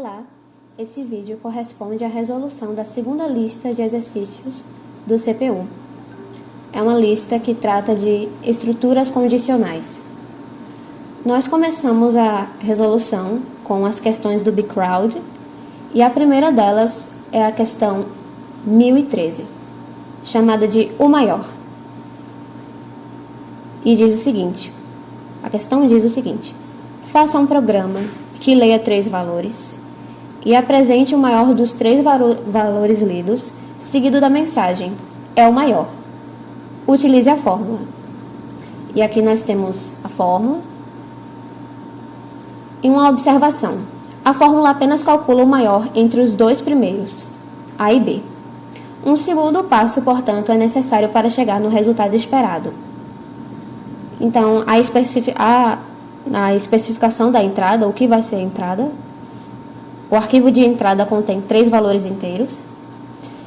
Olá, esse vídeo corresponde à resolução da segunda lista de exercícios do CPU. É uma lista que trata de estruturas condicionais. Nós começamos a resolução com as questões do bcrowd e a primeira delas é a questão 1013, chamada de o maior. E diz o seguinte, a questão diz o seguinte: faça um programa que leia 3 valores e apresente o maior dos 3 valores lidos, seguido da mensagem, é o maior. Utilize a fórmula. E aqui nós temos a fórmula e uma observação. A fórmula apenas calcula o maior entre os 2 primeiros, A e B. Um segundo passo, portanto, é necessário para chegar no resultado esperado. Então, a especificação da entrada, o que vai ser a entrada, o arquivo de entrada contém 3 valores inteiros,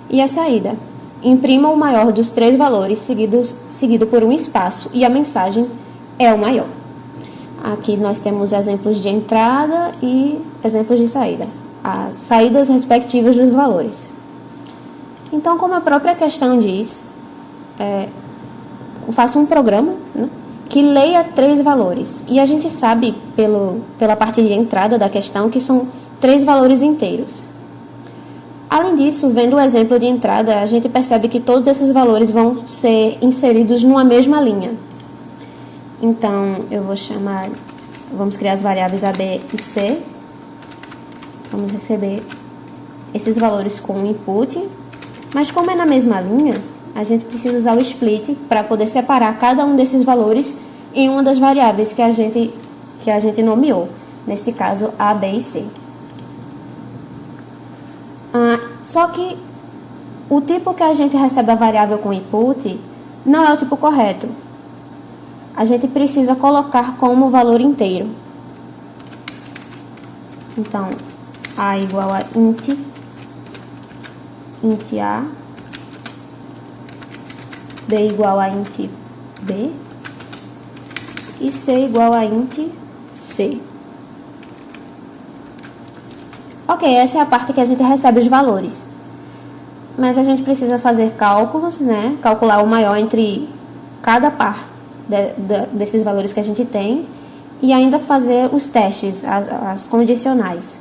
e a saída. Imprima o maior dos 3 valores seguido por um espaço, e a mensagem é o maior. Aqui nós temos exemplos de entrada e exemplos de saída, as saídas respectivas dos valores. Então, como a própria questão diz, eu faço um programa, né, que leia 3 valores. E a gente sabe, pela parte de entrada da questão, que são 3 valores inteiros. Além disso, vendo o exemplo de entrada, a gente percebe que todos esses valores vão ser inseridos numa mesma linha. Então, vamos criar as variáveis A, B e C. Vamos receber esses valores com o input. Mas como é na mesma linha, a gente precisa usar o split para poder separar cada um desses valores em uma das variáveis que a gente nomeou. Nesse caso, A, B e C. Só que o tipo que a gente recebe a variável com input não é o tipo correto. A gente precisa colocar como valor inteiro. Então, A igual a int A, B igual a int B e C igual a int C. Ok, essa é a parte que a gente recebe os valores. Mas a gente precisa fazer cálculos, né? Calcular o maior entre cada par desses valores que a gente tem e ainda fazer os testes, as condicionais.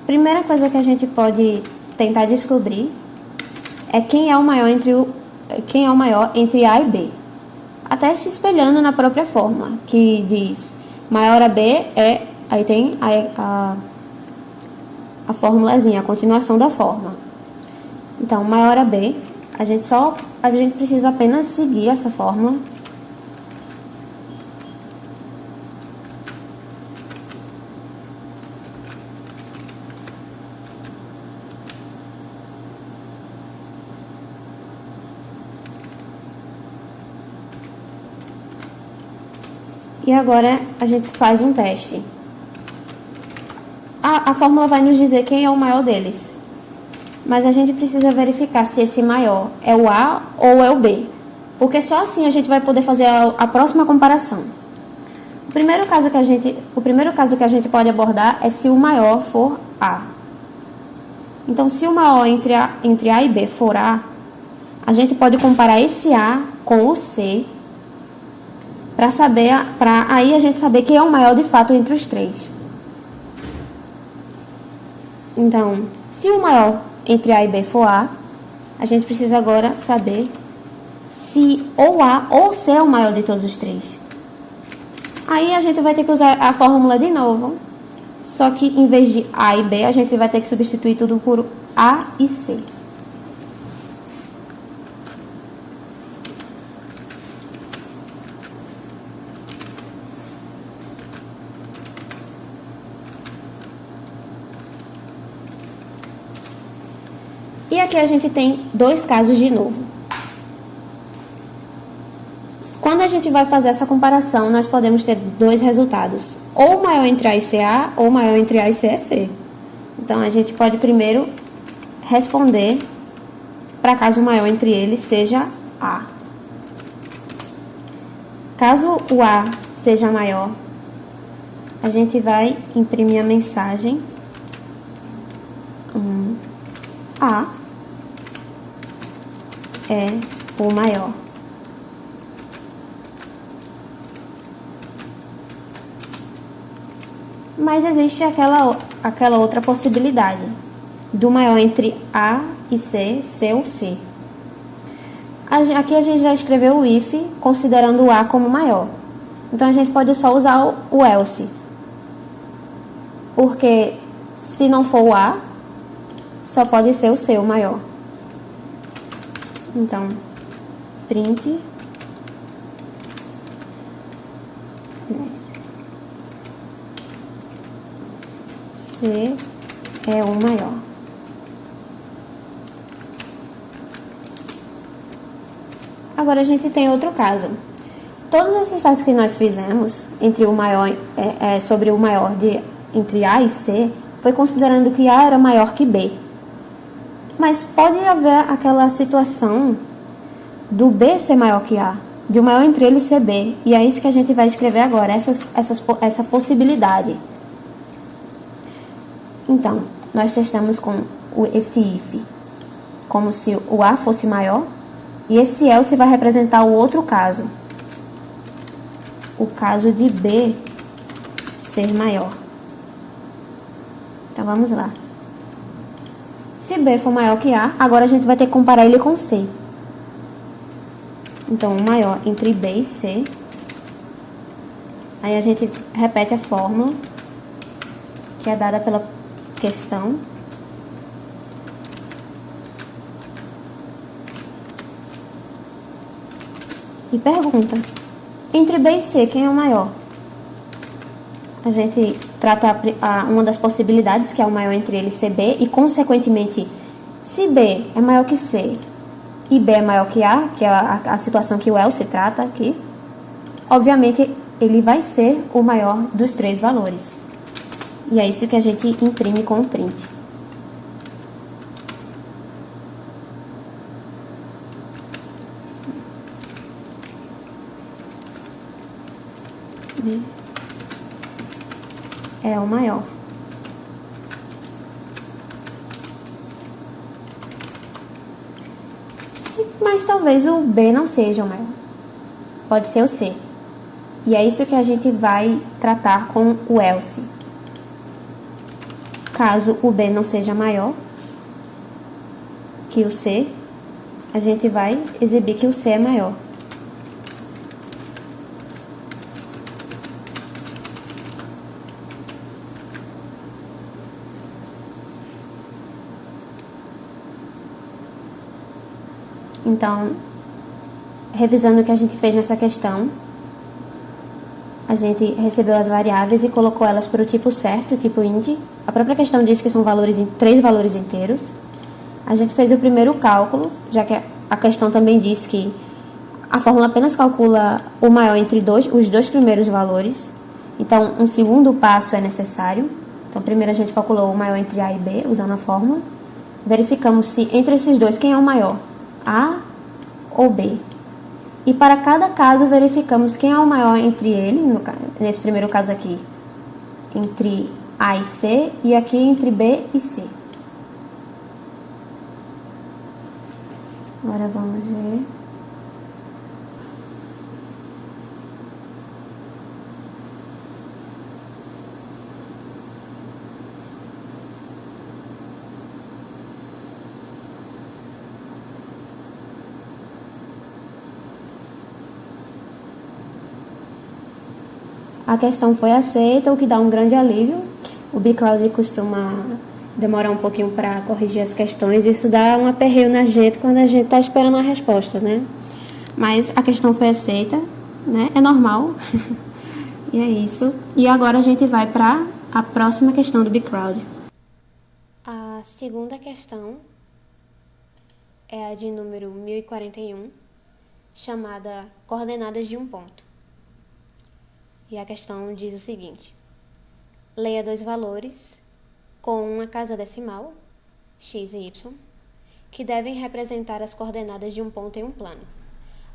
Primeira coisa que a gente pode tentar descobrir é quem é o maior entre A e B. Até se espelhando na própria fórmula, que diz maior a B aí tem a formulazinha, a continuação da fórmula. Então, maior a B, a gente precisa apenas seguir essa fórmula. E agora a gente faz um teste. A fórmula vai nos dizer quem é o maior deles. Mas a gente precisa verificar se esse maior é o A ou é o B. Porque só assim a gente vai poder fazer a próxima comparação. O primeiro caso que a gente pode abordar é se o maior for A. Então, se o maior entre A e B for A, a gente pode comparar esse A com o C para aí a gente saber quem é o maior de fato entre os 3. Então, se o maior entre A e B for A, a gente precisa agora saber se ou A ou C é o maior de todos os 3. Aí a gente vai ter que usar a fórmula de novo, só que em vez de A e B, a gente vai ter que substituir tudo por A e C. E aqui a gente tem 2 casos de novo. Quando a gente vai fazer essa comparação, nós podemos ter 2 resultados. Ou maior entre A e C é A, ou maior entre A e C é C. Então, a gente pode primeiro responder para caso o maior entre eles seja A. Caso o A seja maior, a gente vai imprimir a mensagem A é o maior. Mas existe aquela outra possibilidade do maior entre A e C ser o C. Aqui a gente já escreveu o if considerando o A como maior. Então a gente pode só usar o else. Porque se não for o A, só pode ser o C, o maior. Então, print C é o maior. Agora a gente tem outro caso. Todos esses testes que nós fizemos entre o maior, sobre o maior entre A e C, foi considerando que A era maior que B. Mas pode haver aquela situação do B ser maior que A, de o maior entre ele ser B. E é isso que a gente vai escrever agora, essa possibilidade. Então, nós testamos com esse if como se o A fosse maior, e esse else vai representar o outro caso, o caso de B ser maior. Então, vamos lá. Se B for maior que A, agora a gente vai ter que comparar ele com C. Então, o maior entre B e C. Aí a gente repete a fórmula que é dada pela questão. E pergunta: entre B e C, quem é o maior? A gente trata uma das possibilidades, que é o maior entre ele ser B, e consequentemente, se B é maior que C e B é maior que A, que é a situação que o else trata aqui, obviamente ele vai ser o maior dos três valores. E é isso que a gente imprime com o print. É o maior. Mas talvez o B não seja o maior. Pode ser o C. E é isso que a gente vai tratar com o else. Caso o B não seja maior que o C, a gente vai exibir que o C é maior. Então, revisando o que a gente fez nessa questão, a gente recebeu as variáveis e colocou elas para o tipo certo, o tipo int. A própria questão diz que são três valores inteiros. A gente fez o primeiro cálculo, já que a questão também diz que a fórmula apenas calcula o maior entre os dois primeiros valores. Então, um segundo passo é necessário. Então, primeiro a gente calculou o maior entre A e B, usando a fórmula. Verificamos se entre esses dois, quem é o maior? A ou B. E para cada caso verificamos quem é o maior entre ele, nesse primeiro caso aqui, entre A e C, e aqui entre B e C. Agora vamos ver. A questão foi aceita, o que dá um grande alívio. O Bcrowd costuma demorar um pouquinho para corrigir as questões. Isso dá um aperreio na gente quando a gente está esperando a resposta, né? Mas a questão foi aceita, né? É normal. E é isso. E agora a gente vai para a próxima questão do Bcrowd. A segunda questão é a de número 1041, chamada Coordenadas de um ponto. E a questão diz o seguinte: leia dois valores com uma casa decimal, x e y, que devem representar as coordenadas de um ponto em um plano.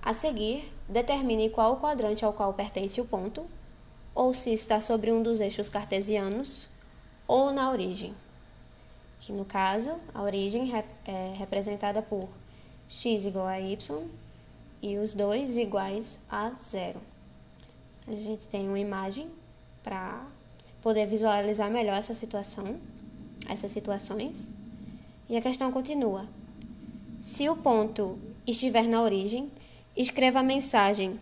A seguir, determine qual o quadrante ao qual pertence o ponto ou se está sobre um dos eixos cartesianos, ou na origem. Que no caso, a origem é representada por x igual a y e os dois iguais a 0. A gente tem uma imagem para poder visualizar melhor essa situação, essas situações. E a questão continua. Se o ponto estiver na origem, escreva a mensagem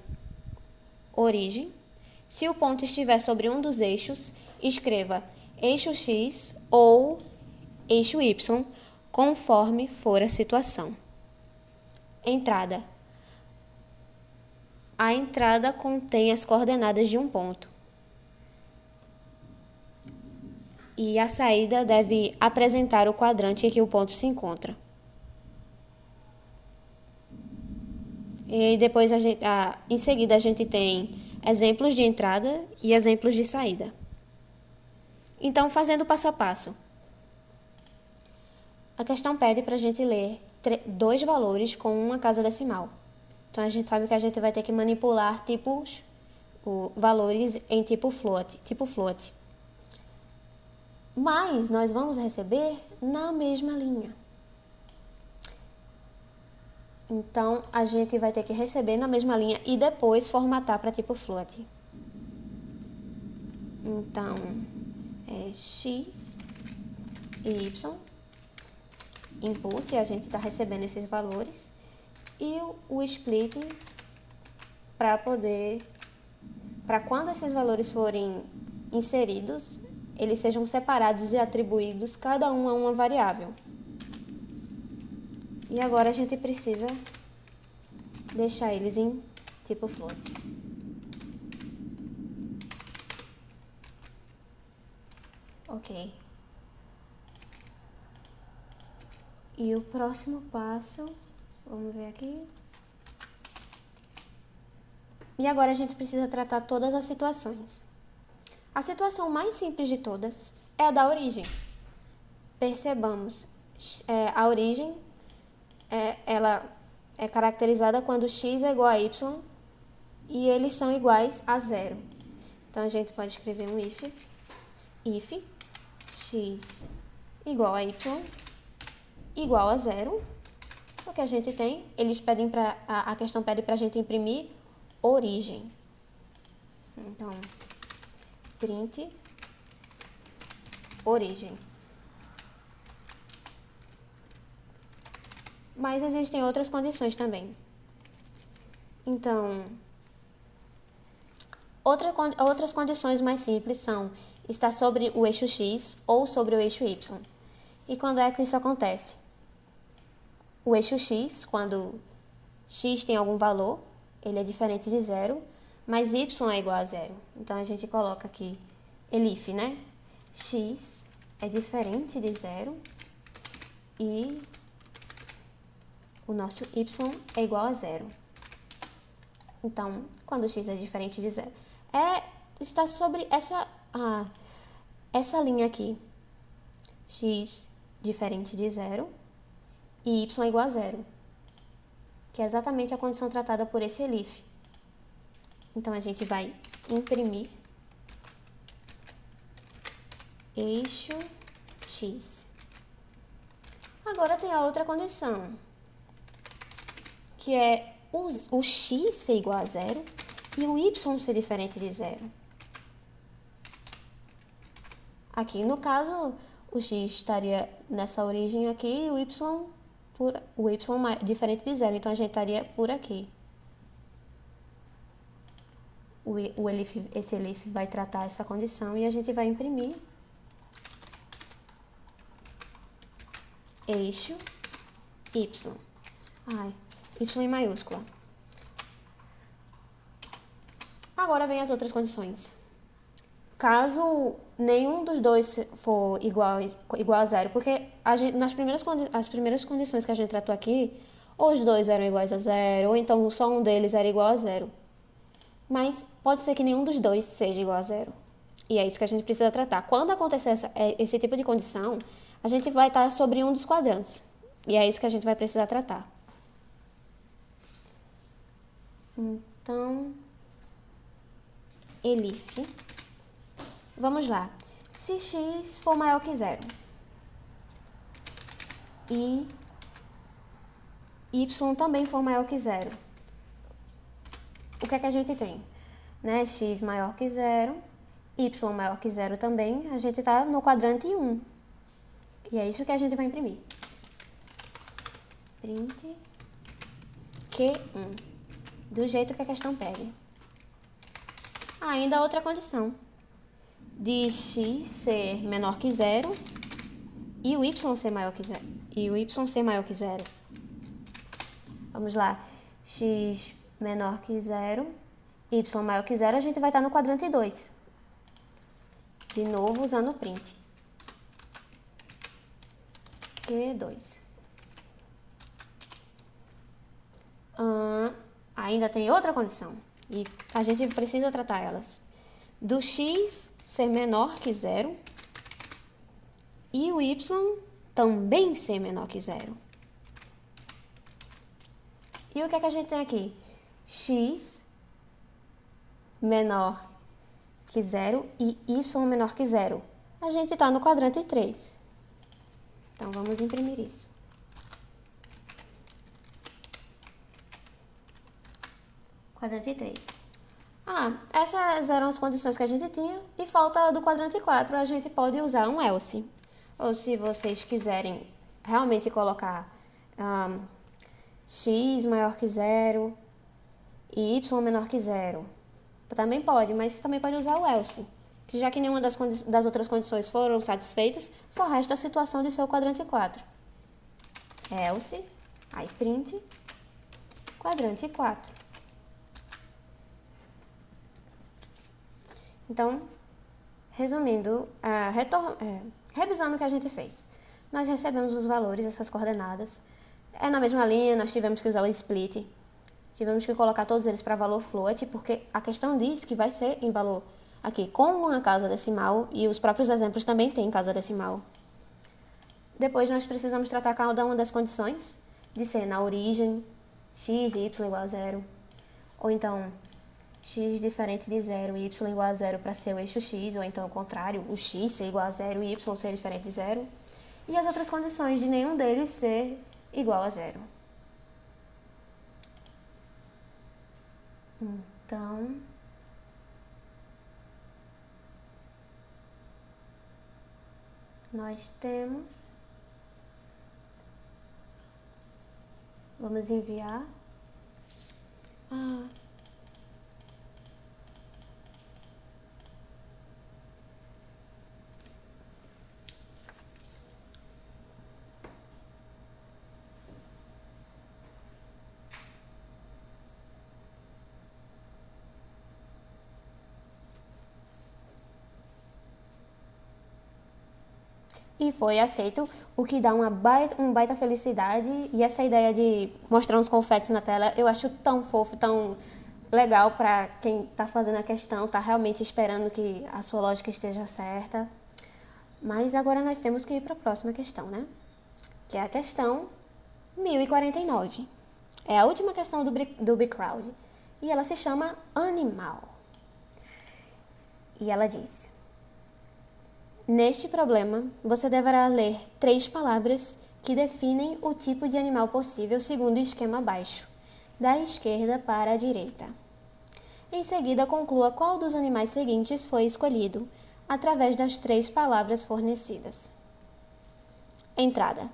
origem. Se o ponto estiver sobre um dos eixos, escreva eixo x ou eixo y, conforme for a situação. Entrada. A entrada contém as coordenadas de um ponto. E a saída deve apresentar o quadrante em que o ponto se encontra. E depois, em seguida, a gente tem exemplos de entrada e exemplos de saída. Então, fazendo passo a passo. A questão pede para a gente ler 2 valores com uma casa decimal. Então, a gente sabe que a gente vai ter que manipular valores em tipo float. Mas nós vamos receber na mesma linha. Então, a gente vai ter que receber na mesma linha e depois formatar para tipo float. Então, é x e y, input, a gente está recebendo esses valores, e o split para quando esses valores forem inseridos, eles sejam separados e atribuídos cada um a uma variável. E agora a gente precisa deixar eles em tipo float. Ok. E o próximo passo, vamos ver aqui. E agora a gente precisa tratar todas as situações. A situação mais simples de todas é a da origem. Percebamos, a origem ela é caracterizada quando x é igual a y e eles são iguais a 0. Então, a gente pode escrever um if x igual a y igual a 0. O que a gente tem? A questão pede para a gente imprimir origem. Então, print origem. Mas existem outras condições também. Então, outras condições mais simples são estar sobre o eixo x ou sobre o eixo y. E quando é que isso acontece? O eixo x, quando x tem algum valor, ele é diferente de 0, mas y é igual a 0. Então, a gente coloca aqui elif, né? X é diferente de 0 e o nosso y é igual a 0. Então, quando x é diferente de 0, está sobre essa linha aqui. X diferente de 0 e y igual a 0, que é exatamente a condição tratada por esse elif. Então, a gente vai imprimir eixo x. Agora tem a outra condição, que é o x ser igual a 0 e o y ser diferente de 0. Aqui, no caso, o x estaria nessa origem aqui e o y diferente de 0. Então, a gente estaria por aqui. Esse elif vai tratar essa condição e a gente vai imprimir eixo y. Y em maiúscula. Agora vem as outras condições. Caso nenhum dos dois for igual a 0, porque as primeiras condições que a gente tratou aqui, ou os dois eram iguais a 0, ou então só um deles era igual a 0. Mas pode ser que nenhum dos dois seja igual a 0. E é isso que a gente precisa tratar. Quando acontecer esse tipo de condição, a gente vai estar sobre um dos quadrantes. E é isso que a gente vai precisar tratar. Então, elif. Vamos lá. Se x for maior que zero e y também for maior que zero, o que é que a gente tem? Né? X maior que zero, y maior que zero também, a gente está no quadrante 1. E é isso que a gente vai imprimir. Print Q1. Do jeito que a questão pede. Ainda outra condição. De x ser menor que zero e o y ser maior que zero. Vamos lá. X menor que zero, y maior que zero, a gente vai estar no quadrante 2. De novo, usando o print. Q2. Ainda tem outra condição. E a gente precisa tratar elas. Do x ser menor que zero e o y também ser menor que zero. E o que é que a gente tem aqui? X menor que zero e y menor que zero. A gente está no quadrante 3. Então, vamos imprimir isso. Quadrante 3. Essas eram as condições que a gente tinha. E falta do quadrante 4, a gente pode usar um else. Ou se vocês quiserem realmente colocar x maior que zero e y menor que zero, também pode, mas também pode usar o else. Que já que nenhuma das outras condições foram satisfeitas, só resta a situação de ser o quadrante 4. Else, aí print, quadrante 4. Então, resumindo, revisando o que a gente fez. Nós recebemos os valores, essas coordenadas. Na mesma linha, nós tivemos que usar o split. Tivemos que colocar todos eles para valor float, porque a questão diz que vai ser em valor aqui com uma casa decimal e os próprios exemplos também têm casa decimal. Depois nós precisamos tratar cada uma das condições de ser na origem, x e y igual a zero, ou então x diferente de zero e y igual a zero para ser o eixo x, ou então o contrário, o x ser igual a zero e y ser diferente de zero, e as outras condições de nenhum deles ser igual a zero. Então, nós temos, vamos enviar, e foi aceito, o que dá um baita felicidade. E essa ideia de mostrar uns confetes na tela, eu acho tão fofo, tão legal para quem está fazendo a questão, está realmente esperando que a sua lógica esteja certa. Mas agora nós temos que ir para a próxima questão, né? Que é a questão 1049. É a última questão do BCrowd. E ela se chama animal. E ela diz: neste problema, você deverá ler 3 palavras que definem o tipo de animal possível segundo o esquema abaixo, da esquerda para a direita. Em seguida, conclua qual dos animais seguintes foi escolhido, através das 3 palavras fornecidas. Entrada.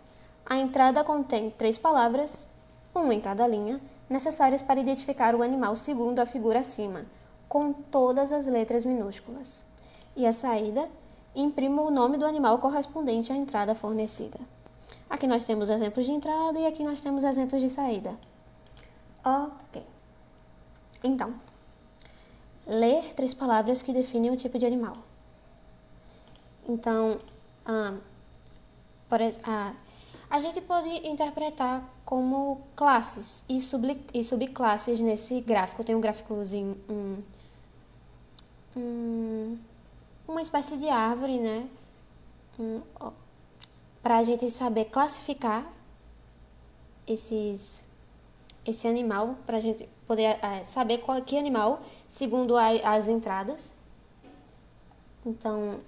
A entrada contém 3 palavras, uma em cada linha, necessárias para identificar o animal segundo a figura acima, com todas as letras minúsculas. E a saída, imprima o nome do animal correspondente à entrada fornecida. Aqui nós temos exemplos de entrada e aqui nós temos exemplos de saída. Ok. Então, ler 3 palavras que definem o tipo de animal. Então, a gente pode interpretar como classes e subclasses nesse gráfico. Tem um gráficozinho, uma espécie de árvore, né? Para a gente saber classificar esses esse animal para a gente poder saber que animal, segundo as entradas. Então,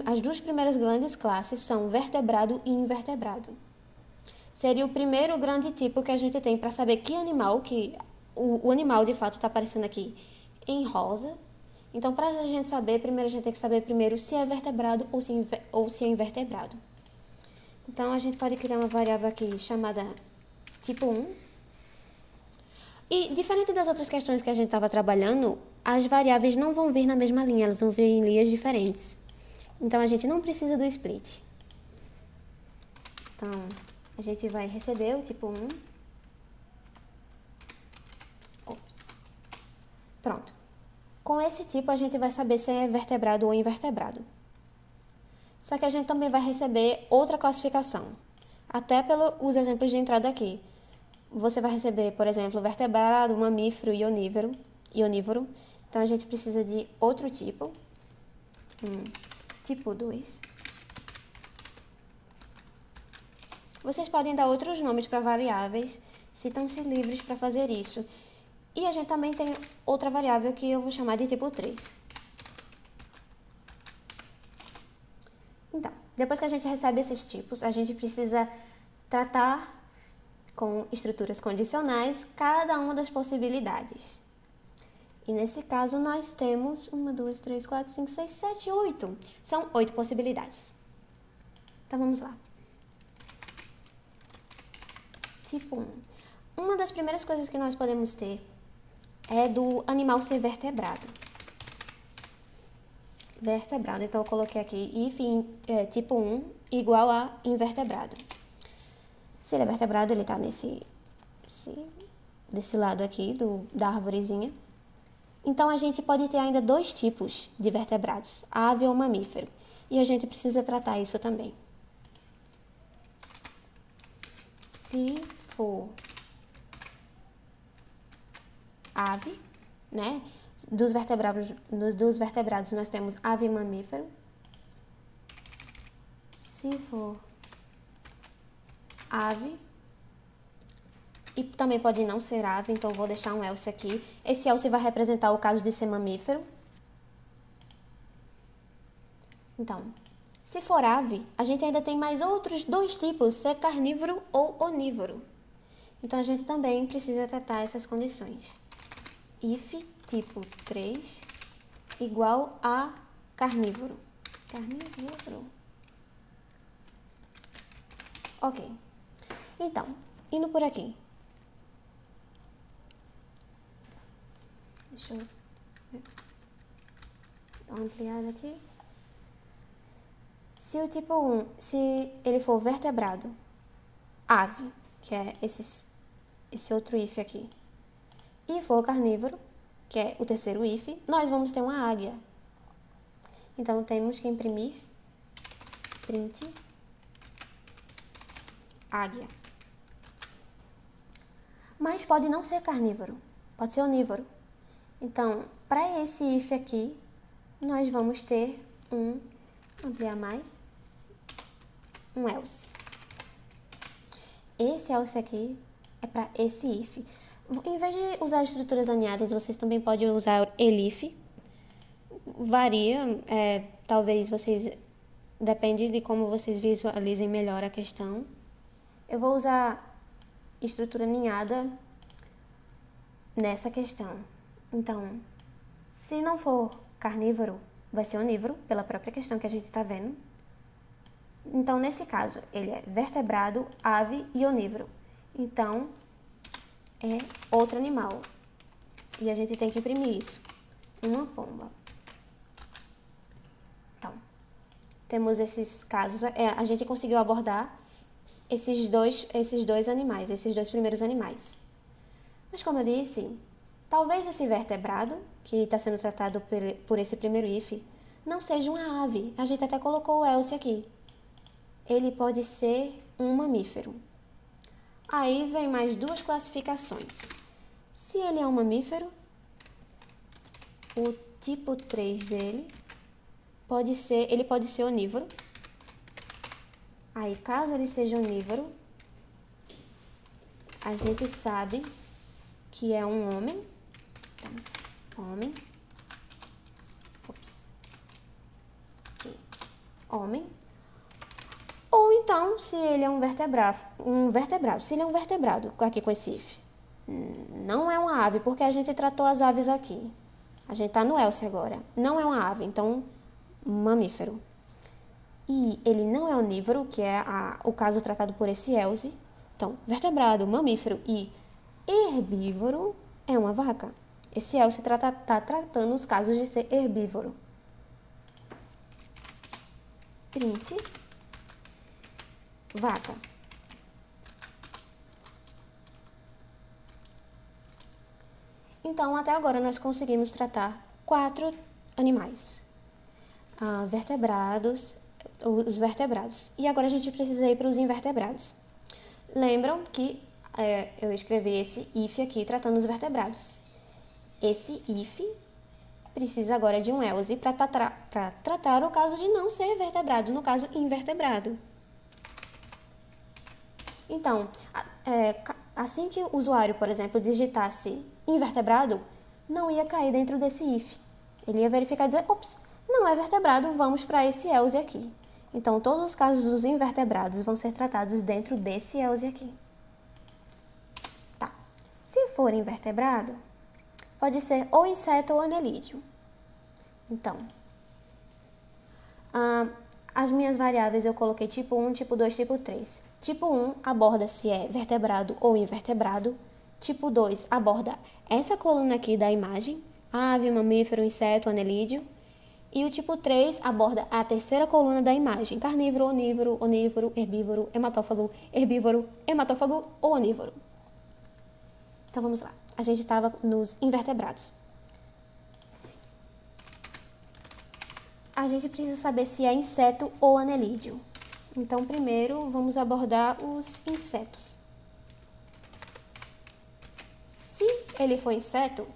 as duas primeiras grandes classes são vertebrado e invertebrado. Seria o primeiro grande tipo que a gente tem para saber que animal, o animal de fato está aparecendo aqui em rosa. Então, para a gente saber, primeiro a gente tem que saber primeiro se é vertebrado ou se é invertebrado. Então, a gente pode criar uma variável aqui chamada tipo 1. E, diferente das outras questões que a gente estava trabalhando, as variáveis não vão vir na mesma linha, elas vão vir em linhas diferentes. Então, a gente não precisa do split. Então, a gente vai receber o tipo 1. Pronto. Com esse tipo, a gente vai saber se é vertebrado ou invertebrado. Só que a gente também vai receber outra classificação. Até pelos exemplos de entrada aqui. Você vai receber, por exemplo, vertebrado, mamífero e onívoro. Então, a gente precisa de outro tipo. Tipo 2. Vocês podem dar outros nomes para variáveis, sintam-se livres para fazer isso. E a gente também tem outra variável que eu vou chamar de tipo 3. Então, depois que a gente recebe esses tipos, a gente precisa tratar com estruturas condicionais cada uma das possibilidades. E nesse caso nós temos 1, 2, 3, 4, 5, 6, 7, 8. São 8 possibilidades. Então vamos lá. Tipo 1. Uma das primeiras coisas que nós podemos ter é do animal ser vertebrado. Vertebrado. Então eu coloquei aqui if tipo 1 igual a invertebrado. Se ele é vertebrado, ele está desse lado aqui da arvorezinha. Então, a gente pode ter ainda 2 tipos de vertebrados, ave ou mamífero. E a gente precisa tratar isso também. Se for ave, né? Dos vertebrados nós temos ave e mamífero. Se for ave, e também pode não ser ave, então vou deixar um else aqui. Esse else vai representar o caso de ser mamífero. Então, se for ave, a gente ainda tem mais outros 2 tipos, ser carnívoro ou onívoro. Então, a gente também precisa tratar essas condições. If tipo 3 igual a carnívoro. Carnívoro. Ok. Então, indo por aqui. Deixa eu dar uma ampliada aqui. Se o tipo 1, se ele for vertebrado, ave, que é esse outro if aqui, e for carnívoro, que é o terceiro if, nós vamos ter uma águia. Então, temos que imprimir print águia. Mas pode não ser carnívoro, pode ser onívoro. Então, para esse if aqui, nós vamos ter ampliar mais, um else. Esse else aqui é para esse if. Em vez de usar estruturas aninhadas, vocês também podem usar elif. Varia, talvez vocês, depende de como vocês visualizem melhor a questão. Eu vou usar estrutura aninhada nessa questão. Então, se não for carnívoro, vai ser onívoro, pela própria questão que a gente está vendo. Então, nesse caso, ele é vertebrado, ave e onívoro. Então, é outro animal. E a gente tem que imprimir isso. Uma pomba. Então, temos esses casos. A gente conseguiu abordar esses dois animais, esses 2 primeiros animais. Mas, como eu disse, talvez esse vertebrado, que está sendo tratado por esse primeiro if, não seja uma ave. A gente até colocou o else aqui. Ele pode ser um mamífero. Aí vem mais 2 classificações. Se ele é um mamífero, o tipo 3 dele pode ser onívoro. Aí, caso ele seja onívoro, a gente sabe que é um homem. Então, homem. Ops. Aqui. Homem. Ou então, se ele é um vertebrado. Se ele é um vertebrado, aqui com esse if. Não é uma ave, porque a gente tratou as aves aqui. A gente tá no else agora. Não é uma ave, então, mamífero. E ele não é onívoro, que é o caso tratado por esse else. Então, vertebrado, mamífero e herbívoro é uma vaca. Esse else tá tratando os casos de ser herbívoro. Print. Vaca. Então, até agora nós conseguimos tratar 4 animais. Os vertebrados. E agora a gente precisa ir para os invertebrados. Lembram que eu escrevi esse if aqui tratando os vertebrados. Esse if precisa agora de um else para tratar o caso de não ser vertebrado, no caso invertebrado. Então, assim que o usuário, por exemplo, digitasse invertebrado, não ia cair dentro desse if. Ele ia verificar e dizer, ops, não é vertebrado, vamos para esse else aqui. Então, todos os casos dos invertebrados vão ser tratados dentro desse else aqui. Tá. Se for invertebrado, pode ser ou inseto ou anelídeo. Então, as minhas variáveis eu coloquei tipo 1, tipo 2, tipo 3. Tipo 1 aborda se é vertebrado ou invertebrado. Tipo 2 aborda essa coluna aqui da imagem, ave, mamífero, inseto, anelídeo. E o tipo 3 aborda a terceira coluna da imagem, carnívoro, onívoro, herbívoro, hematófago ou onívoro. Então vamos lá, a gente estava nos invertebrados. A gente precisa saber se é inseto ou anelídeo. Então, primeiro, vamos abordar os insetos. Se ele for inseto,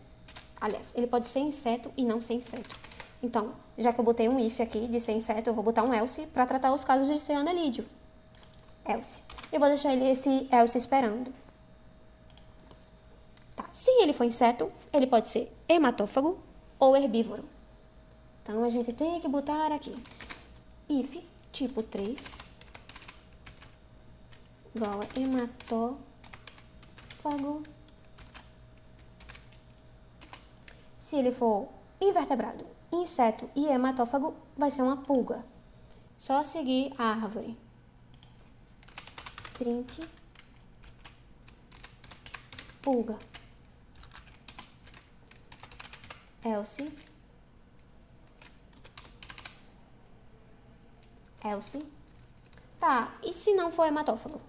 aliás, ele pode ser inseto e não ser inseto. Então, já que eu botei um if aqui de ser inseto, eu vou botar um else para tratar os casos de ser anelídeo. Else. Eu vou deixar esse else esperando. Tá. Se ele for inseto, ele pode ser hematófago ou herbívoro. Então, a gente tem que botar aqui if tipo 3 igual a hematófago. Se ele for invertebrado, inseto e hematófago, vai ser uma pulga. Só seguir a árvore. Print pulga. Else. Tá, e se não for hematófago?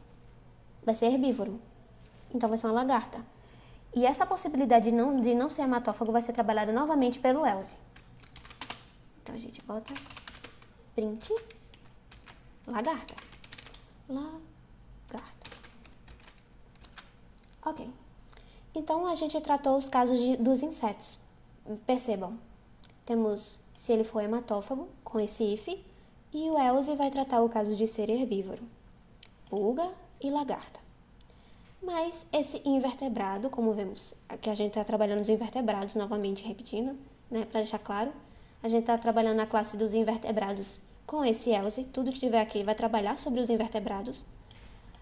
Vai ser herbívoro. Então vai ser uma lagarta. E essa possibilidade de não ser hematófago vai ser trabalhada novamente pelo else. Então a gente bota print lagarta. Ok. Então a gente tratou os casos dos insetos. Percebam, temos se ele for hematófago com esse if e o else vai tratar o caso de ser herbívoro, pulga e lagarta. Mas esse invertebrado, como vemos, aqui a gente está trabalhando os invertebrados, novamente repetindo, né, para deixar claro, a gente está trabalhando a classe dos invertebrados com esse else, tudo que estiver aqui vai trabalhar sobre os invertebrados.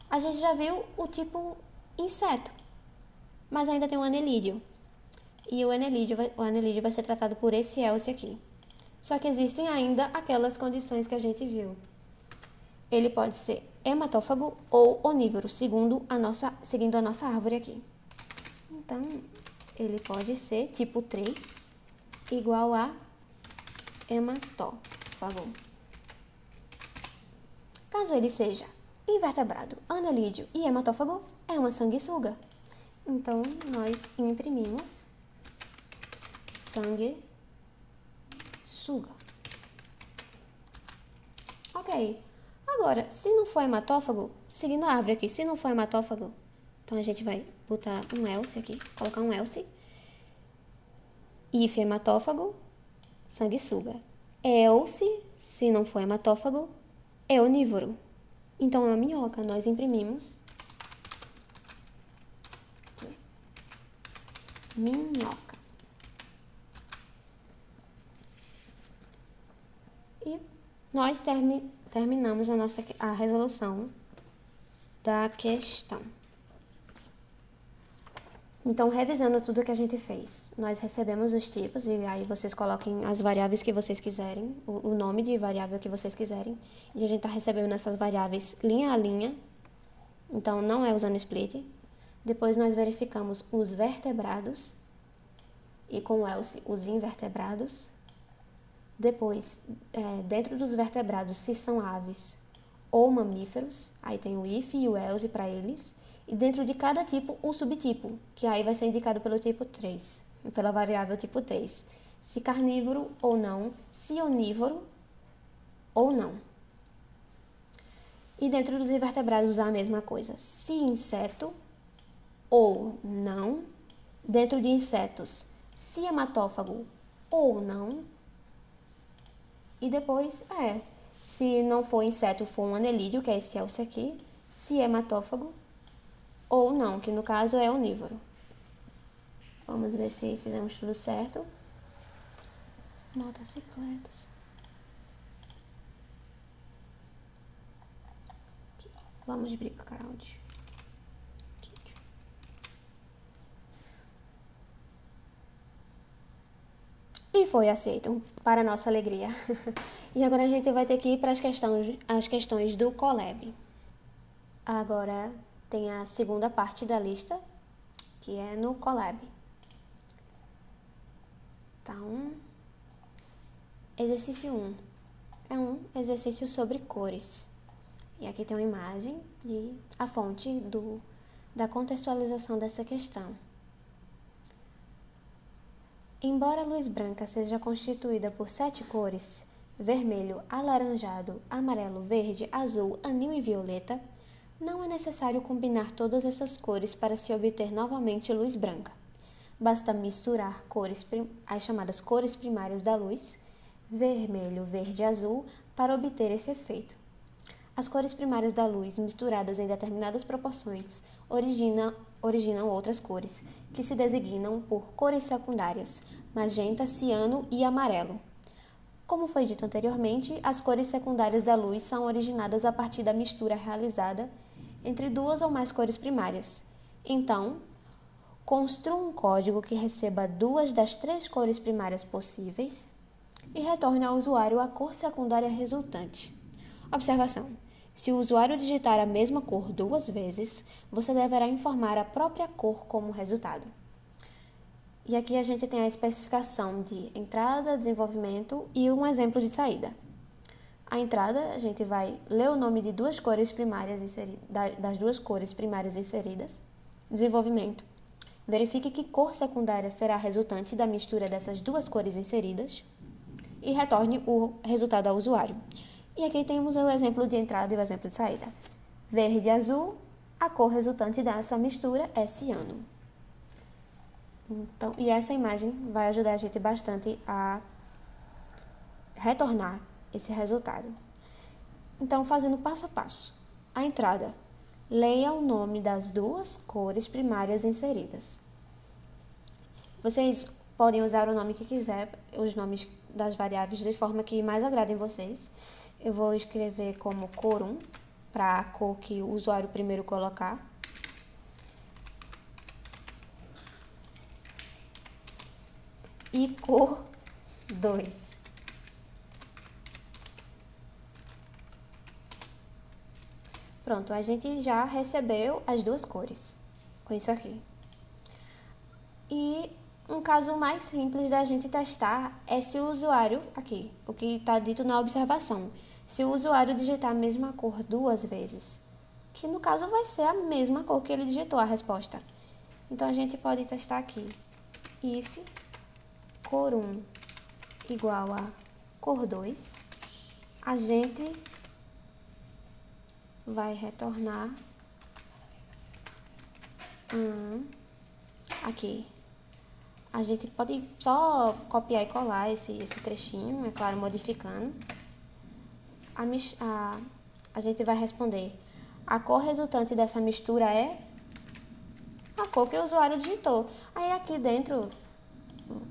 A gente já viu o tipo inseto, mas ainda tem o anelídeo. E o anelídeo vai ser tratado por esse else aqui. Só que existem ainda aquelas condições que a gente viu. Ele pode ser hematófago ou onívoro, seguindo a nossa árvore aqui. Então, ele pode ser tipo 3, igual a hematófago. Caso ele seja invertebrado, anelídeo e hematófago, é uma sanguessuga. Então, nós imprimimos sanguessuga. Ok. Agora, se não for hematófago, seguindo a árvore aqui, se não for hematófago, então a gente vai botar um else aqui, colocar um else. If hematófago, sanguessuga. Else, se não for hematófago, é onívoro. Então é uma minhoca, nós imprimimos minhoca. E nós terminamos a resolução da questão. Então, revisando tudo que a gente fez, nós recebemos os tipos, e aí vocês coloquem as variáveis que vocês quiserem, o nome de variável que vocês quiserem, e a gente está recebendo essas variáveis linha a linha, então não é usando split. Depois nós verificamos os vertebrados, e com o else, os invertebrados. Depois, dentro dos vertebrados, se são aves ou mamíferos, aí tem o if e o else para eles. E dentro de cada tipo, o subtipo, que aí vai ser indicado pelo tipo 3, pela variável tipo 3. Se carnívoro ou não, se onívoro ou não. E dentro dos invertebrados, a mesma coisa. Se inseto ou não. Dentro de insetos, se hematófago ou não. E depois, se não for inseto, for um anelídeo, que é esse else aqui. Se hematófago ou não, que no caso é onívoro. Vamos ver se fizemos tudo certo. Motocicletas. Aqui. Vamos brincar onde? E foi aceito, para nossa alegria. E agora a gente vai ter que ir para as questões do Colab. Agora tem a segunda parte da lista, que é no Colab. Então, exercício 1 é um exercício sobre cores. E aqui tem uma imagem e a fonte da contextualização dessa questão. Embora a luz branca seja constituída por 7 cores, vermelho, alaranjado, amarelo, verde, azul, anil e violeta, não é necessário combinar todas essas cores para se obter novamente luz branca. Basta misturar as chamadas cores primárias da luz, vermelho, verde e azul, para obter esse efeito. As cores primárias da luz, misturadas em determinadas proporções, originam outras cores, que se designam por cores secundárias, magenta, ciano e amarelo. Como foi dito anteriormente, as cores secundárias da luz são originadas a partir da mistura realizada entre duas ou mais cores primárias. Então, construa um código que receba 2 das 3 cores primárias possíveis e retorne ao usuário a cor secundária resultante. Observação: se o usuário digitar a mesma cor 2 vezes, você deverá informar a própria cor como resultado. E aqui a gente tem a especificação de entrada, desenvolvimento e um exemplo de saída. A entrada, a gente vai ler o nome de das 2 cores primárias inseridas. Desenvolvimento: verifique que cor secundária será a resultante da mistura dessas 2 cores inseridas e retorne o resultado ao usuário. E aqui temos o exemplo de entrada e o exemplo de saída. Verde e azul, a cor resultante dessa mistura é ciano. Então, e essa imagem vai ajudar a gente bastante a retornar esse resultado. Então, fazendo passo a passo. A entrada: leia o nome das 2 cores primárias inseridas. Vocês podem usar o nome que quiser, os nomes das variáveis de forma que mais agradem vocês. Eu vou escrever como cor 1, para a cor que o usuário primeiro colocar. E cor 2. Pronto, a gente já recebeu as 2 cores com isso aqui. E um caso mais simples da gente testar é se o usuário, aqui, o que está dito na observação, se o usuário digitar a mesma cor 2 vezes, que no caso vai ser a mesma cor que ele digitou a resposta. Então, a gente pode testar aqui, if cor 1 igual a cor 2, a gente vai retornar aqui. A gente pode só copiar e colar esse trechinho, é claro, modificando. A gente vai responder: a cor resultante dessa mistura é a cor que o usuário digitou. Aí aqui dentro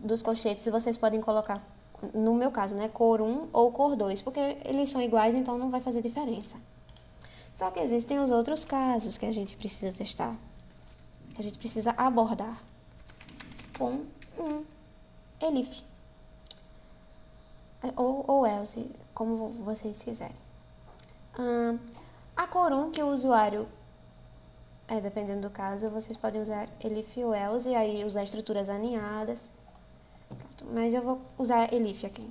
dos colchetes vocês podem colocar, no meu caso, né, cor 1 ou cor 2, porque eles são iguais, então não vai fazer diferença. Só que existem os outros casos que a gente precisa testar, que a gente precisa abordar com um elif ou else, como vocês quiserem. A cor 1 que o usuário, dependendo do caso, vocês podem usar elif ou else e aí usar estruturas alinhadas. Pronto, mas eu vou usar elif aqui.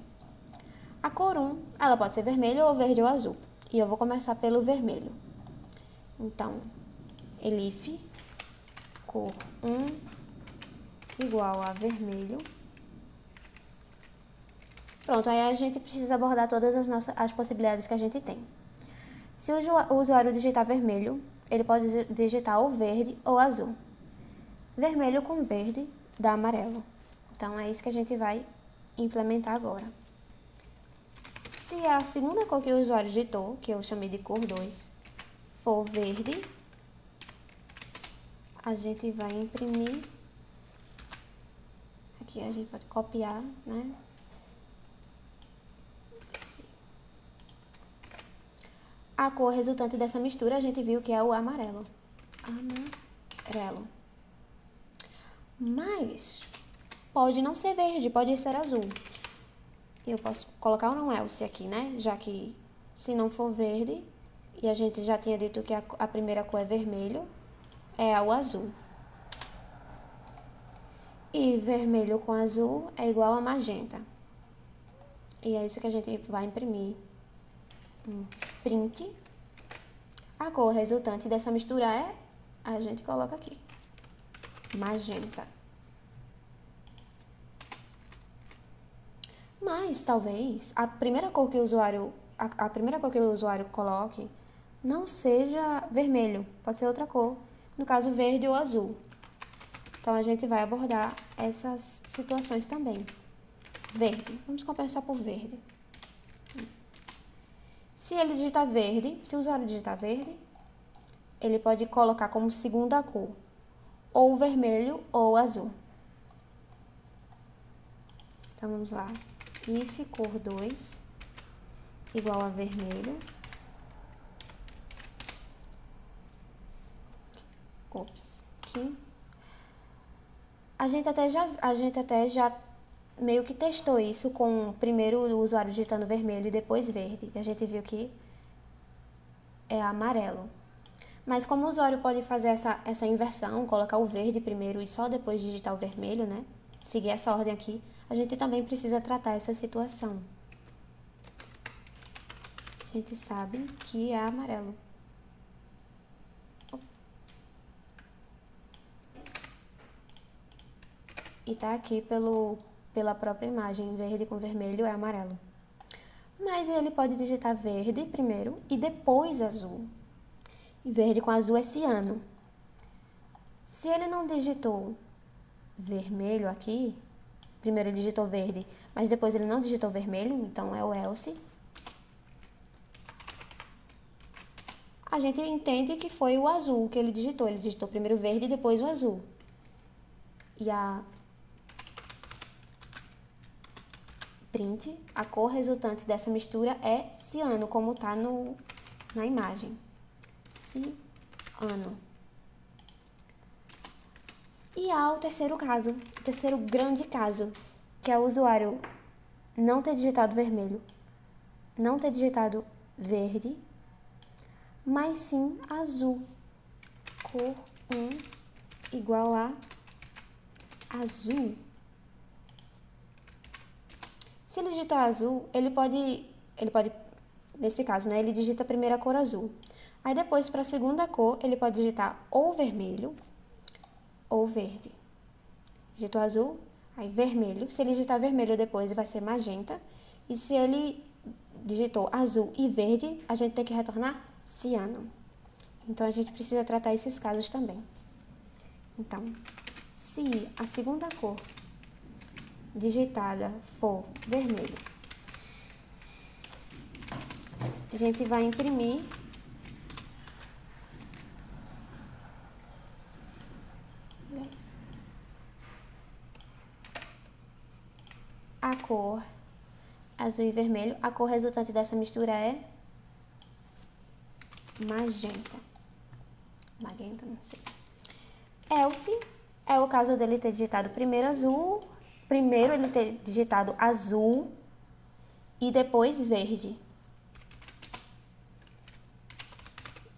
A cor 1, ela pode ser vermelho ou verde ou azul. E eu vou começar pelo vermelho. Então, elif cor 1 igual a vermelho. Pronto, aí a gente precisa abordar todas as possibilidades que a gente tem. Se o usuário digitar vermelho, ele pode digitar ou verde ou azul. Vermelho com verde dá amarelo. Então, é isso que a gente vai implementar agora. Se a segunda cor que o usuário digitou, que eu chamei de cor 2, for verde, a gente vai imprimir. Aqui a gente pode copiar, né? A cor resultante dessa mistura a gente viu que é o amarelo. Amarelo. Mas pode não ser verde, pode ser azul. Eu posso colocar um else aqui, né? Já que se não for verde, e a gente já tinha dito que a primeira cor é vermelho, é o azul. E vermelho com azul é igual a magenta. E é isso que a gente vai imprimir. Print. A cor resultante dessa mistura a gente coloca aqui, magenta. Mas talvez a primeira cor que o usuário coloque não seja vermelho, pode ser outra cor, no caso verde ou azul. Então a gente vai abordar essas situações também. Verde, vamos começar por verde. Se o usuário digitar verde, ele pode colocar como segunda cor, ou vermelho ou azul. Então vamos lá. If cor 2 igual a vermelho. Aqui. A gente até já meio que testou isso com primeiro o usuário digitando vermelho e depois verde. E a gente viu que é amarelo. Mas como o usuário pode fazer essa inversão, colocar o verde primeiro e só depois digitar o vermelho, né? Seguir essa ordem aqui, a gente também precisa tratar essa situação. A gente sabe que é amarelo. E tá aqui pela própria imagem, verde com vermelho é amarelo. Mas ele pode digitar verde primeiro e depois azul. E verde com azul é ciano. Se ele não digitou vermelho aqui, primeiro ele digitou verde, mas depois ele não digitou vermelho, então é o else. A gente entende que foi o azul que ele digitou primeiro o verde e depois o azul. E a print, a cor resultante dessa mistura é ciano, como está na imagem. Ciano. E há o terceiro caso, o terceiro grande caso, que é o usuário não ter digitado vermelho, não ter digitado verde, mas sim azul. Cor 1 igual a azul. Se ele digitar azul, ele pode, nesse caso, né, ele digita a primeira cor azul. Aí depois, para a segunda cor, ele pode digitar ou vermelho ou verde. Digitou azul, aí vermelho. Se ele digitar vermelho depois, vai ser magenta. E se ele digitou azul e verde, a gente tem que retornar ciano. Então, a gente precisa tratar esses casos também. Então, se a segunda cor digitada for vermelho, a gente vai imprimir azul e vermelho. A cor resultante dessa mistura é magenta. Magenta, não sei. Else é o caso dele ter digitado primeiro ele ter digitado azul e depois verde.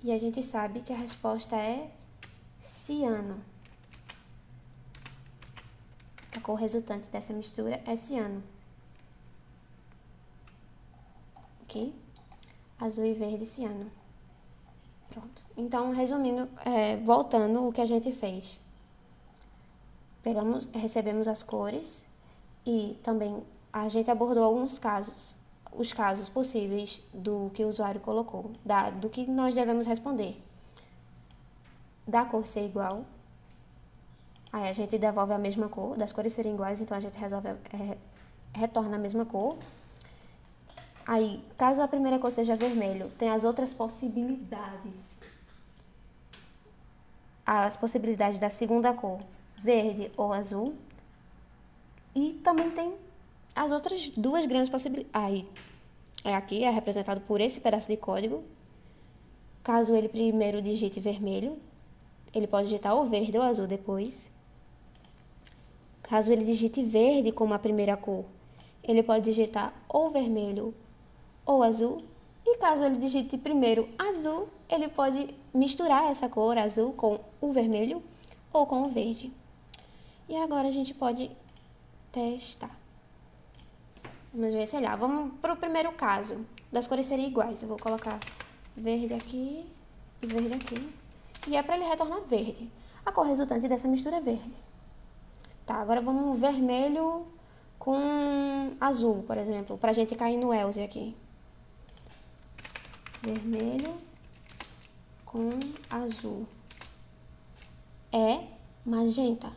E a gente sabe que a resposta é ciano. A cor resultante dessa mistura é ciano. Ok? Azul e verde, ciano. Pronto. Então, resumindo, voltando o que a gente fez. Recebemos as cores e também a gente abordou alguns casos. Os casos possíveis do que o usuário colocou, do que nós devemos responder. Da cor ser igual, aí a gente devolve a mesma cor, das cores serem iguais, então a gente retorna a mesma cor. Aí, caso a primeira cor seja vermelho, tem as outras possibilidades. As possibilidades da segunda cor, verde ou azul. E também tem as outras duas grandes possibilidades. Aí, aqui é representado por esse pedaço de código. Caso ele primeiro digite vermelho, ele pode digitar ou verde ou azul depois. Caso ele digite verde como a primeira cor, ele pode digitar ou vermelho ou azul. E caso ele digite primeiro azul, ele pode misturar essa cor azul com o vermelho ou com o verde. E agora a gente pode testar. Vamos ver, sei lá, vamos para o primeiro caso, das cores serem iguais. Eu vou colocar verde aqui e verde aqui. E é para ele retornar verde. A cor resultante dessa mistura é verde. Tá, agora vamos vermelho com azul, por exemplo, para a gente cair no else aqui. Vermelho com azul. É magenta.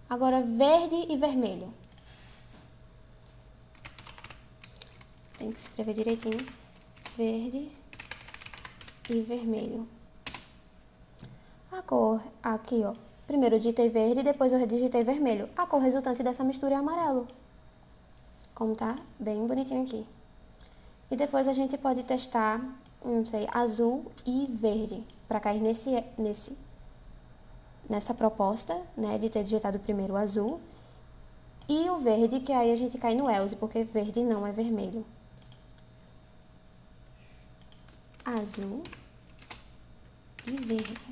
Agora verde e vermelho. Tem que escrever direitinho. Verde e vermelho. A cor aqui, ó. Primeiro eu digitei verde, depois eu digitei vermelho. A cor resultante dessa mistura é amarelo. Como tá bem bonitinho aqui. E depois a gente pode testar, não sei, azul e verde, para cair nessa proposta, né, de ter digitado primeiro o azul. E o verde, que aí a gente cai no else, porque verde não é vermelho. Azul e verde.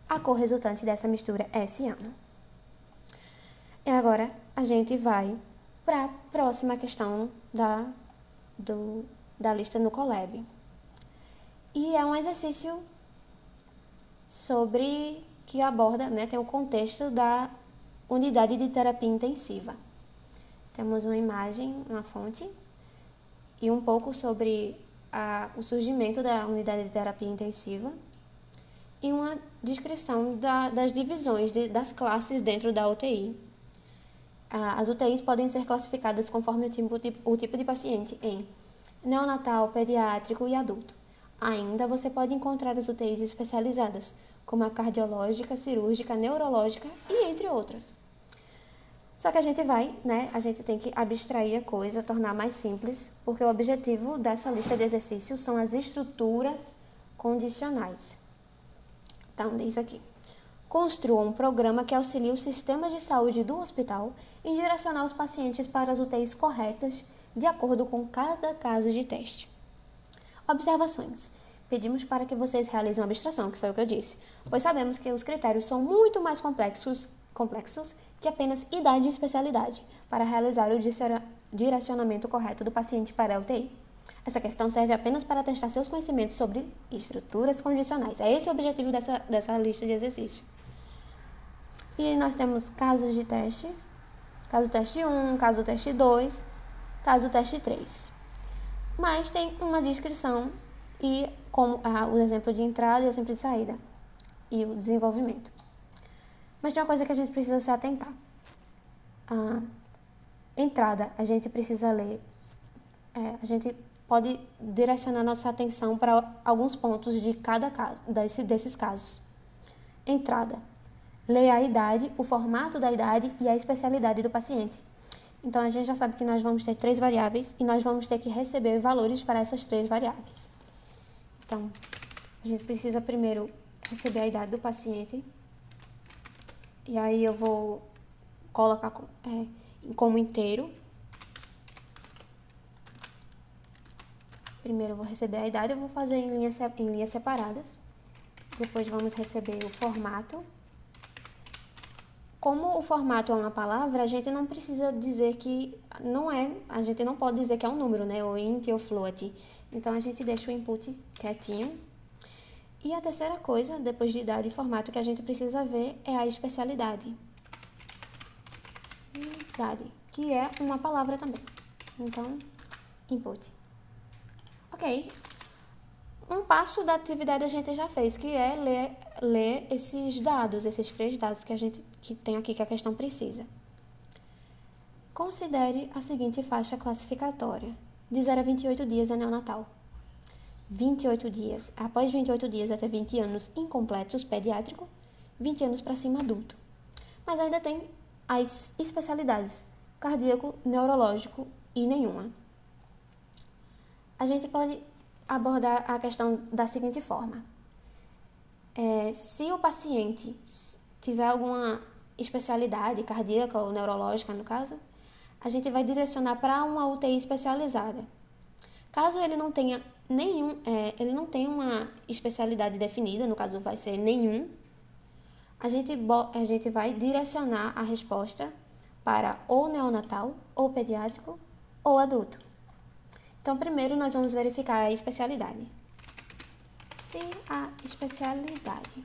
A cor resultante dessa mistura é ciano. E agora a gente vai para a próxima questão da lista no Colab. E é um exercício que aborda, né, tem o contexto da unidade de terapia intensiva. Temos uma imagem, uma fonte, e um pouco sobre o surgimento da unidade de terapia intensiva e uma descrição das divisões das classes dentro da UTI. As UTIs podem ser classificadas conforme o tipo de paciente em neonatal, pediátrico e adulto. Ainda você pode encontrar as UTIs especializadas, como a cardiológica, cirúrgica, neurológica e entre outras. Só que a gente tem que abstrair a coisa, tornar mais simples, porque o objetivo dessa lista de exercícios são as estruturas condicionais. Então, diz aqui. Construa um programa que auxilie o sistema de saúde do hospital em direcionar os pacientes para as UTIs corretas, de acordo com cada caso de teste. Observações. Pedimos para que vocês realizem uma abstração, que foi o que eu disse, pois sabemos que os critérios são muito mais complexos que apenas idade e especialidade para realizar o direcionamento correto do paciente para a UTI. Essa questão serve apenas para testar seus conhecimentos sobre estruturas condicionais. É esse o objetivo dessa lista de exercícios. E nós temos casos de teste, caso teste 1, caso teste 2, caso teste 3. Mas tem uma descrição e como o exemplo de entrada e o exemplo de saída e o desenvolvimento. Mas tem uma coisa que a gente precisa se atentar. Entrada, a gente precisa ler. A gente pode direcionar nossa atenção para alguns pontos de cada caso, desses casos. Entrada. Leia a idade, o formato da idade e a especialidade do paciente. Então, a gente já sabe que nós vamos ter 3 variáveis e nós vamos ter que receber valores para essas 3 variáveis. Então, a gente precisa primeiro receber a idade do paciente. E aí eu vou colocar como inteiro. Primeiro eu vou receber a idade, eu vou fazer em linhas separadas. Depois vamos receber o formato. Como o formato é uma palavra, a gente não precisa dizer que a gente não pode dizer que é um número, né? Ou int ou float. Então, a gente deixa o input quietinho. E a terceira coisa, depois de idade e formato, que a gente precisa ver é a especialidade. Idade, que é uma palavra também. Então, input. Ok. Um passo da atividade a gente já fez, que é ler esses dados, esses 3 dados que tem aqui que a questão precisa. Considere a seguinte faixa classificatória. De 0 a 28 dias é neonatal. 28 dias, após 28 dias até 20 anos incompletos, pediátrico, 20 anos para cima, adulto. Mas ainda tem as especialidades, cardíaco, neurológico e nenhuma. A gente pode abordar a questão da seguinte forma. Se o paciente tiver alguma especialidade cardíaca ou neurológica, no caso, a gente vai direcionar para uma UTI especializada. Caso ele não tenha ele não tenha uma especialidade definida, no caso vai ser nenhum, a gente vai direcionar a resposta para ou neonatal, ou pediátrico, ou adulto. Então, primeiro nós vamos verificar a especialidade. Se a especialidade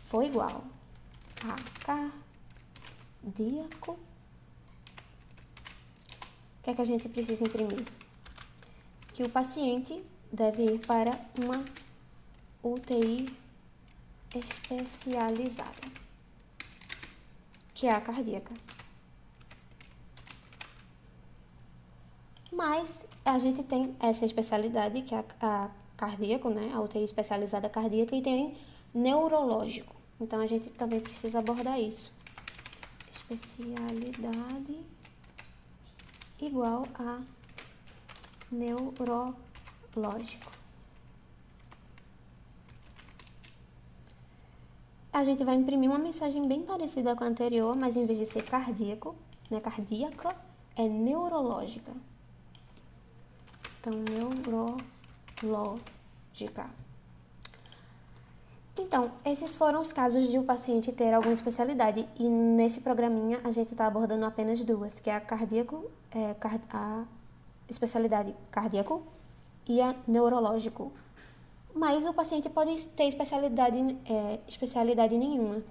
for igual a cardíaco, o que é que a gente precisa imprimir? Que o paciente deve ir para uma UTI especializada, que é a cardíaca. Mas a gente tem essa especialidade, que é a cardíaco, né? A UTI especializada cardíaca, e tem neurológico. Então, a gente também precisa abordar isso. Especialidade igual a neurológico. A gente vai imprimir uma mensagem bem parecida com a anterior, mas em vez de ser cardíaco, né, cardíaca, é neurológica. Então, neurológica. Então, esses foram os casos de o paciente ter alguma especialidade. E nesse programinha a gente está abordando apenas 2, que é a a especialidade cardíaco e a neurológico. Mas o paciente pode ter especialidade nenhuma,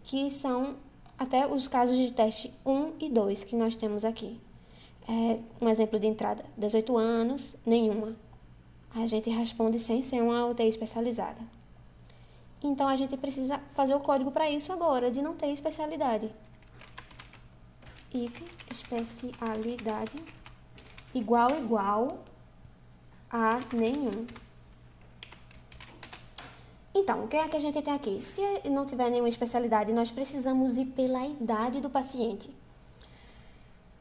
que são até os casos de teste 1 e 2 que nós temos aqui. Um exemplo de entrada, 18 anos, nenhuma. A gente responde sem ser uma UTI especializada. Então, a gente precisa fazer o código para isso agora, de não ter especialidade. If especialidade igual a nenhum. Então, o que é que a gente tem aqui? Se não tiver nenhuma especialidade, nós precisamos ir pela idade do paciente.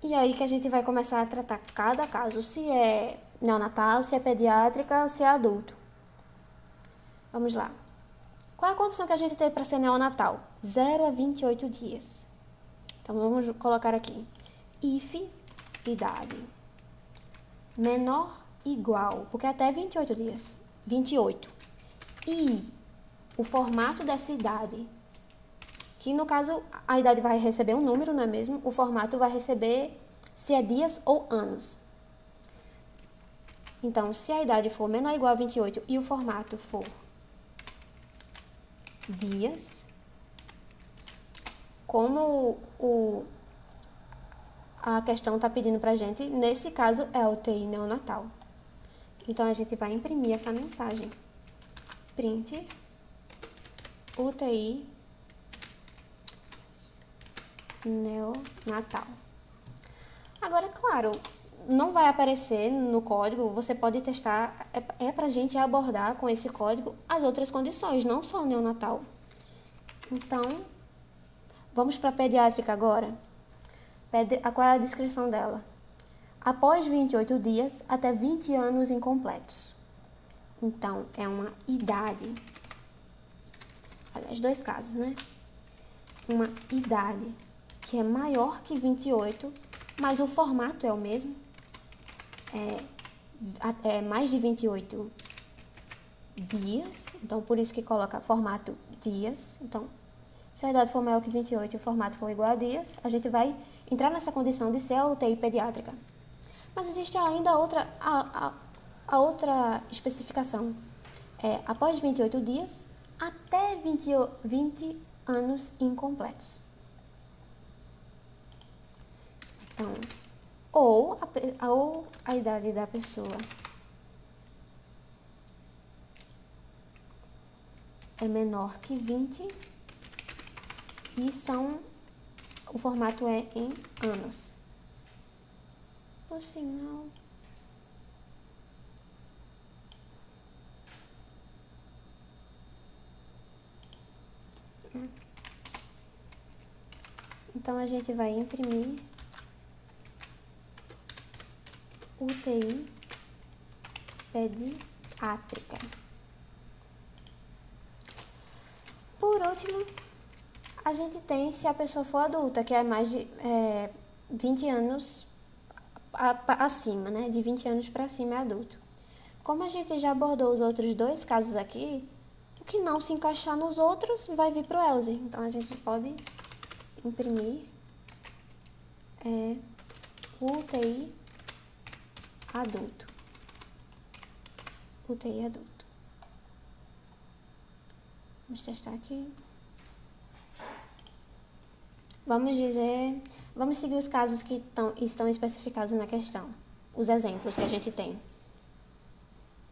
E aí que a gente vai começar a tratar cada caso, se é neonatal, se é pediátrica ou se é adulto. Vamos lá. Qual é a condição que a gente tem para ser neonatal? 0 a 28 dias. Então, vamos colocar aqui. If idade menor igual, porque até 28 dias. 28. E o formato dessa idade, que no caso a idade vai receber um número, não é mesmo? O formato vai receber se é dias ou anos. Então, se a idade for menor ou igual a 28 e o formato for dias, como a questão está pedindo para a gente, nesse caso é a UTI neonatal. Então, a gente vai imprimir essa mensagem. Print UTI neonatal. Agora, claro, não vai aparecer no código, você pode testar, para a gente abordar com esse código as outras condições, não só o neonatal. Então, Vamos para a pediátrica agora. Qual é a descrição dela? Após 28 dias até 20 anos incompletos. Então, é uma idade. Aliás, dois casos, né? Uma idade que é maior que 28, mas o formato é o mesmo. É mais de 28 dias. Então, por isso que coloca formato dias. Então, se a idade for maior que 28 e o formato for igual a dias, a gente vai entrar nessa condição de ser a UTI pediátrica. Mas existe ainda a outra especificação. Após 28 dias, até 20 anos incompletos. Então, ou a idade da pessoa é menor que 20 e o formato é em anos. Por sinal, então a gente vai imprimir UTI pediátrica. Por último, a gente tem se a pessoa for adulta, que é mais de 20 anos acima, né? De 20 anos para cima é adulto. Como a gente já abordou os outros dois casos aqui, o que não se encaixar nos outros vai vir para o ELSE. Então, a gente pode imprimir UTI adulto. UTI adulto. Vamos testar aqui. Vamos seguir os casos que estão especificados na questão. Os exemplos que a gente tem.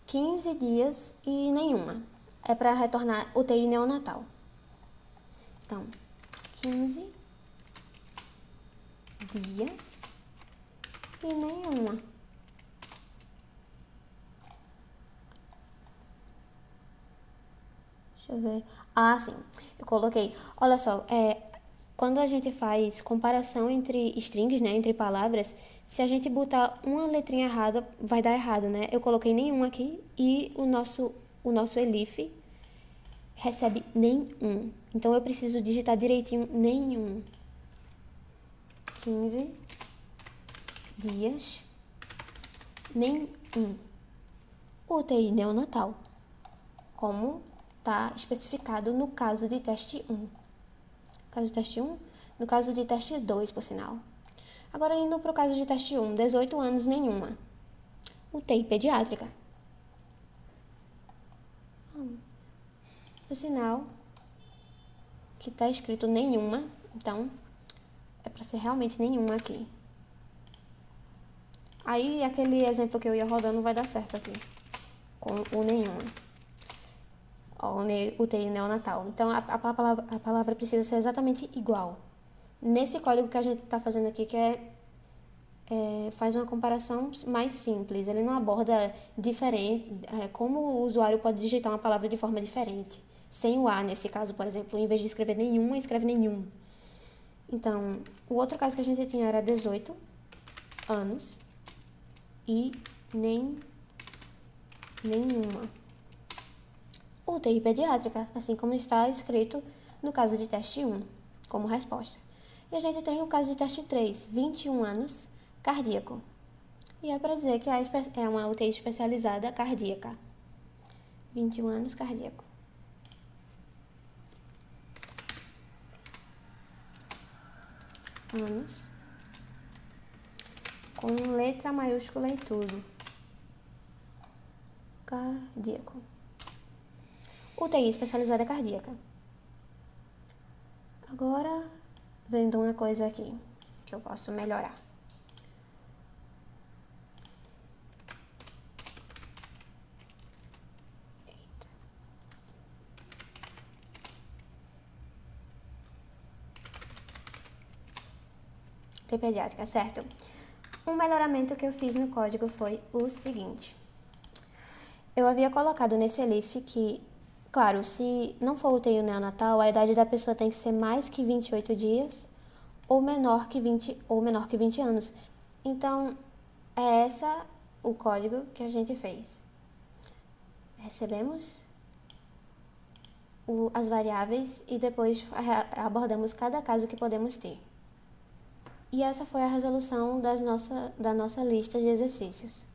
15 dias e nenhuma. É para retornar UTI neonatal. Então, 15 dias e nenhuma. Deixa eu ver. Ah, sim. Eu coloquei. Olha só, quando a gente faz comparação entre strings, né, entre palavras, se a gente botar uma letrinha errada, vai dar errado, né? Eu coloquei nenhum aqui e o nosso ELIF recebe nenhum. Então, eu preciso digitar direitinho nenhum. 15 dias, nenhum. UTI neonatal, como está especificado no caso de teste 1. Caso de teste 1, no caso de teste 2, por sinal. Agora, indo para o caso de teste 1, 18 anos, nenhuma. UTI pediátrica. Por sinal, que está escrito nenhuma, então é para ser realmente nenhuma aqui. Aí, aquele exemplo que eu ia rodando vai dar certo aqui, com o nenhuma. UTI neonatal. Então, a palavra precisa ser exatamente igual. Nesse código que a gente está fazendo aqui, que faz uma comparação mais simples. Ele não aborda diferente, como o usuário pode digitar uma palavra de forma diferente. Sem o A, nesse caso, por exemplo, em vez de escrever nenhuma, escreve nenhum. Então, o outro caso que a gente tinha era 18 anos e nenhuma. UTI pediátrica, assim como está escrito no caso de teste 1, como resposta. E a gente tem o caso de teste 3, 21 anos, cardíaco. E é para dizer que é uma UTI especializada cardíaca. 21 anos, cardíaco. Anos. Com letra maiúscula e tudo. Cardíaco. UTI especializada cardíaca. Agora, vendo uma coisa aqui que eu posso melhorar. UTI pediátrica, certo? Um melhoramento que eu fiz no código foi o seguinte. Eu havia colocado nesse ELIF que Claro, se não for UTI neonatal, a idade da pessoa tem que ser mais que 28 dias ou menor que 20 anos. Então, é essa o código que a gente fez. Recebemos as variáveis e depois abordamos cada caso que podemos ter. E essa foi a resolução da nossa lista de exercícios.